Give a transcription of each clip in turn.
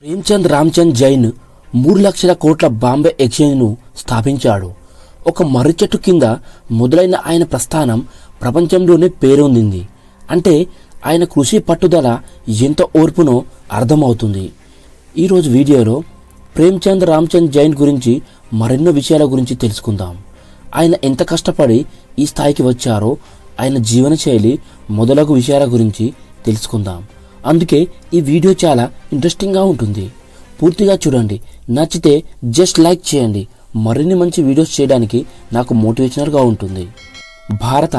ప్రేమ్చంద్ రామ్చంద్ జైన్ 3,00,000 కోట్ల బాంబే ఎక్స్చేంజ్ను స్థాపించాడు. ఒక మర్రి చెట్టు కింద మొదలైన ఆయన ప్రస్థానం ప్రపంచంలోనే పేరొందింది. అంటే ఆయన కృషి పట్టుదల ఎంత ఓర్పునో అర్థమవుతుంది. ఈరోజు వీడియోలో ప్రేమ్చంద్ రామ్చంద్ జైన్ గురించి మరెన్నో విషయాల గురించి తెలుసుకుందాం. ఆయన ఎంత కష్టపడి ఈ స్థాయికి వచ్చారో, ఆయన జీవనశైలి మొదలగు విషయాల గురించి తెలుసుకుందాం. అందుకే ఈ వీడియో చాలా ఇంట్రెస్టింగ్గా ఉంటుంది. పూర్తిగా చూడండి. నచ్చితే జస్ట్ లైక్ చేయండి. మరిన్ని మంచి వీడియోస్ చేయడానికి నాకు మోటివేషనల్గా ఉంటుంది. భారత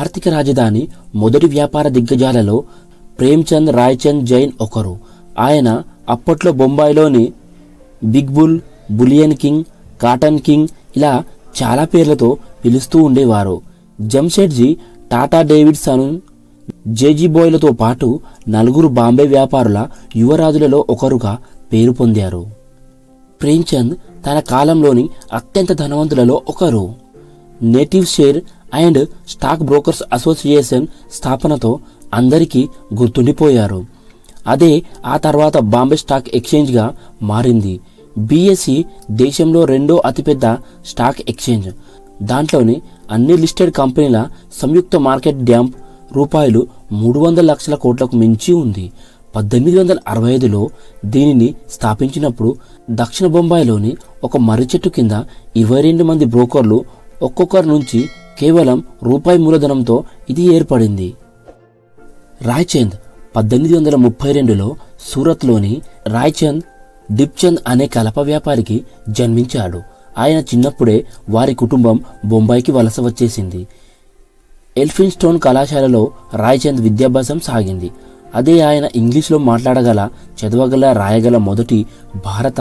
ఆర్థిక రాజధాని మొదటి వ్యాపార దిగ్గజాలలో ప్రేమ్చంద్ రాయ్చంద్ జైన్ ఒకరు. ఆయన అప్పట్లో బొంబాయిలోని big bull, bullion king, cotton king ఇలా చాలా పేర్లతో పిలుస్తూ ఉండేవారు. జంషెడ్జీ టాటా డేవిడ్సన్, జేజీ బోయ్లతో పాటు నలుగురు బాంబే వ్యాపారుల యువరాజులలో ఒకరుగా పేరు పొందారు. ప్రేమ్చంద్ తన కాలంలోని అత్యంత ధనవంతులలో ఒకరు. Native share and stock brokers association స్థాపనతో అందరికీ గుర్తుండిపోయారు. అదే ఆ తర్వాత బాంబే స్టాక్ ఎక్స్చేంజ్గా మారింది. బీఎస్ఈ దేశంలో రెండో అతిపెద్ద స్టాక్ ఎక్స్చేంజ్. దాంట్లోని అన్ని లిస్టెడ్ కంపెనీల సంయుక్త మార్కెట్ డ్యాంప్ రూపాయలు 300 లక్షల కోట్లకు మించి ఉంది. 1865లో దీనిని స్థాపించినప్పుడు దక్షిణ బొంబాయిలోని ఒక మర్రి చెట్టు కింద 22 మంది బ్రోకర్లు ఒక్కొక్కరి నుంచి కేవలం రూపాయి మూలధనంతో ఇది ఏర్పడింది. రాయ్చంద్ 1832లో సూరత్లోని రాయ్చంద్ డిప్చంద్ అనే కలప వ్యాపారికి జన్మించాడు. ఆయన చిన్నప్పుడే వారి కుటుంబం బొంబాయికి వలస వచ్చేసింది. ఎల్ఫిన్స్టోన్ కళాశాలలో రాయ్చంద్ విద్యాభ్యాసం సాగింది. అదే ఆయన ఇంగ్లీష్లో మాట్లాడగల, చదవగల, రాయగల మొదటి భారత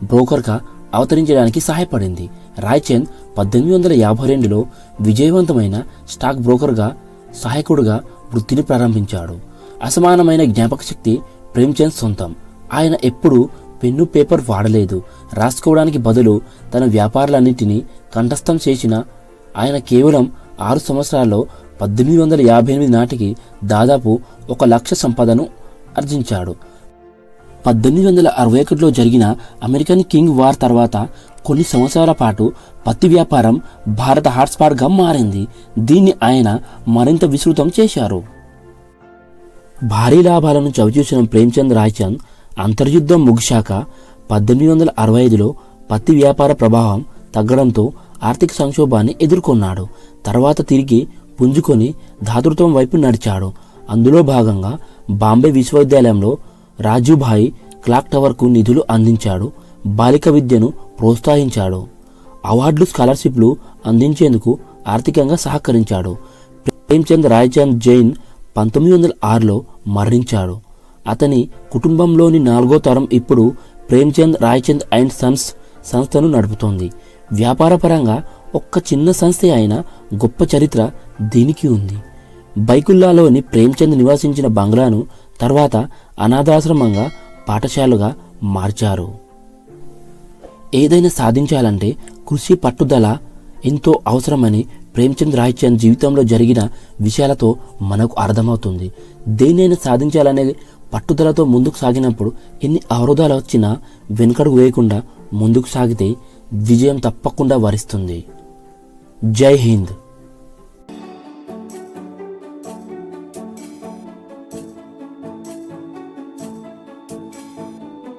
బ్రోకర్గా అవతరించడానికి సహాయపడింది. రాయ్చంద్ 1852లో విజయవంతమైన స్టాక్ బ్రోకర్గా సహాయకుడుగా వృత్తిని ప్రారంభించాడు. అసమానమైన జ్ఞాపక శక్తి ప్రేమ్చంద్ సొంతం. ఆయన ఎప్పుడూ పెన్ను పేపర్ వాడలేదు. రాసుకోవడానికి బదులు తన వ్యాపారాలన్నింటినీ కంఠస్థం చేసిన ఆయన కేవలం 6 సంవత్సరాల్లో 1858 నాటికి దాదాపు 1 లక్ష సంపదను ఆర్జించాడు. 1861లో జరిగిన అమెరికన్ కింగ్ వార్ తర్వాత కొన్ని సంవత్సరాల పాటు పత్తి వ్యాపారం భారత హాట్స్పాట్గా మారింది. దీన్ని ఆయన మరింత విస్తృతం చేశారు. భారీ లాభాలను చవిచూసిన ప్రేమ్చంద్ రాయ్చంద్ అంతర్యుద్ధం ముగిశాక 1865లో పత్తి వ్యాపార ప్రభావం తగ్గడంతో ఆర్థిక సంక్షోభాన్ని ఎదుర్కొన్నాడు. తర్వాత తిరిగి పుంజుకొని ధాతృత్వం వైపు నడిచాడు. అందులో భాగంగా బాంబే విశ్వవిద్యాలయంలో రాజుభాయ్ క్లాక్ టవర్కు నిధులు అందించాడు. బాలిక విద్యను ప్రోత్సహించాడు. అవార్డులు, స్కాలర్షిప్లు అందించేందుకు ఆర్థికంగా సహకరించాడు. ప్రేమ్చంద్ రాయ్చంద్ జైన్ 1906లో మరణించాడు. అతని కుటుంబంలోని 4వ తరం ఇప్పుడు ప్రేమ్చంద్ రాయ్చంద్ అండ్ సన్స్ సంస్థను నడుపుతోంది. వ్యాపారపరంగా ఒక్క చిన్న సంస్థ అయిన గొప్ప చరిత్ర దీనికి ఉంది. బైకుల్లాలోని ప్రేమ్చంద్ నివాసించిన బంగ్లాను తర్వాత అనాథాశ్రమంగా, పాఠశాలగా మార్చారు. ఏదైనా సాధించాలంటే కృషి, పట్టుదల ఎంతో అవసరమని ప్రేమ్చంద్ రాయ్చంద్ జీవితంలో జరిగిన విషయాలతో మనకు అర్థమవుతుంది. దేన్నైనా సాధించాలనే పట్టుదలతో ముందుకు సాగినప్పుడు ఎన్ని అవరోధాలు వచ్చినా వెనుకడుగు వేయకుండా ముందుకు సాగితే విజయం తప్పకుండా వరిస్తుంది. జై హింద్.